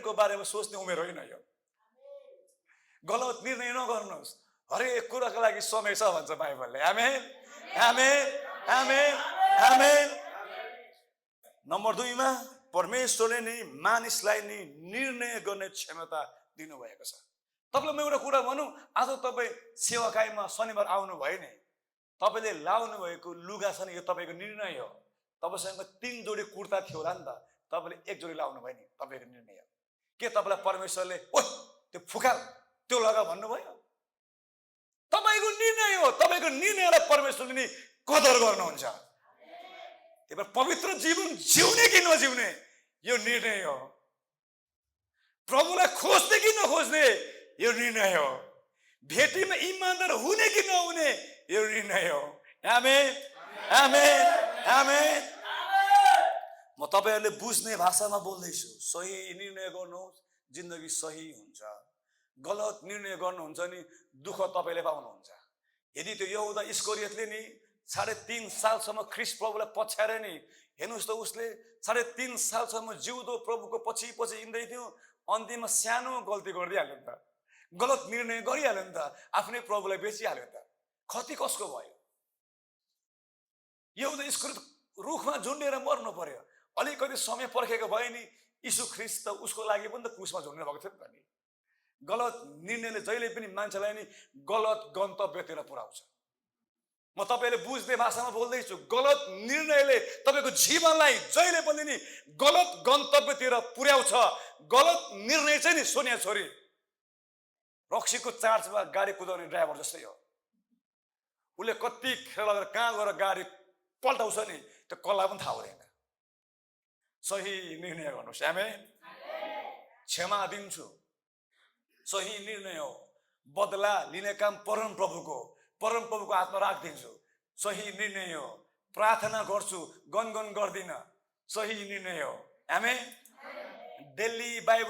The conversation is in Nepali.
निर्णयको बारेमा सोच्ने उमेर होइन यो। गलत निर्णय नगर्नुहोस्, हरेक कुराको लागि समय छ भन्छ बाइबलले। आमेन आमेन आमेन आमेन। नम्बर 2 मा परमेश्वरले नि मानिसलाई नि निर्णय गर्ने क्षमता दिनुभएको छ। तपाईँलाई म एउटा कुरा भनौँ, आज तपाईँ सेवाकाईमा शनिबार आउनुभयो नि, तपाईँले लाउनु भएको लुगा छ नि, यो तपाईँको निर्णय हो। तपाईँसँग 3 जोडी कुर्ता थियो होला नि त, तपाईँले 1 जोडी लाउनु भयो नि, तपाईँको निर्णय हो। के तपाईँलाई परमेश्वरले ओ त्यो फुकाल त्यो लगा भन्नुभयो? तपाईँको निर्णय हो। तपाईँको निर्णयलाई परमेश्वरले नि कदर गर्नुहुन्छ। त्यही भएर पवित्र जीवन जिउने कि नजिउने यो निर्णय हो। प्रभुलाई खोज्ने कि नखोज्ने यो निर्णय हो। भेटीमा इमानदार हुने कि नहुने यो निर्णय हो। आमेन आमेन आमेन। म तपाईहरुले बुझ्ने भाषामा बोल्दैछु। सही निर्णय गर्नुहोस्, जिन्दगी सही हुन्छ। गलत निर्णय गर्नुहुन्छ नि दुःख तपाईले पाउनुहुन्छ। यदि त्यो यहुदा इस्करियोतले नि 3.5 सालसम्म ख्रीष्ट प्रभुलाई पछ्याएर नि, हेर्नुस् त उसले 3.5 सालसम्म जिउँदो प्रभुको पछि पछि हिँड्दै थियो, अन्तिममा सानो गल्ती गर्दै हाल्यो नि त, गलत निर्णय गरिहाल्यो नि त, आफ्नै प्रभुलाई बेचिहाल्यो नि त। खती कसको भयो? यहुदा इस्करियोत रुखमा झुन्डेर मर्नु पर्यो। अलिकति समय पर्खेको भए नि यीशु ख्रीष्ट त उसको लागि पनि त क्रुसमा झुन्ड्नु भएको थियो नि त। गलत निर्णयले जहिले पनि मान्छेलाई नि गलत गन्तव्यतिर पुर्याउँछ। म तपाईले बुझ्ने भाषामा बोल्दैछु। गलत निर्णयले तपाईको जीवनलाई जहिले पनि नि गलत गन्तव्यतिर पुर्याउँछ। गलत निर्णय चाहिँ नि सोनिया छोरी रक्सीको चार्जमा गाडी कुदाउने ड्राइभर जस्तै हो। उसले कति खेर लगेर कहाँ गएर गाडी पल्टाउँछ नि त्यो कसलाई पनि थाहा हुँदैन। सही निर्णय गर्नुहोस्। आमेन। क्षमा दिन्छु, सही निर्णय हो। बदला लिने काम परमप्रभुको हातमा राखिदिन्छु, सही निर्णय हो। प्रार्थना गर्छु, गनगन गर्दिन, सही निर्णय हो। आमेन। Daily Bible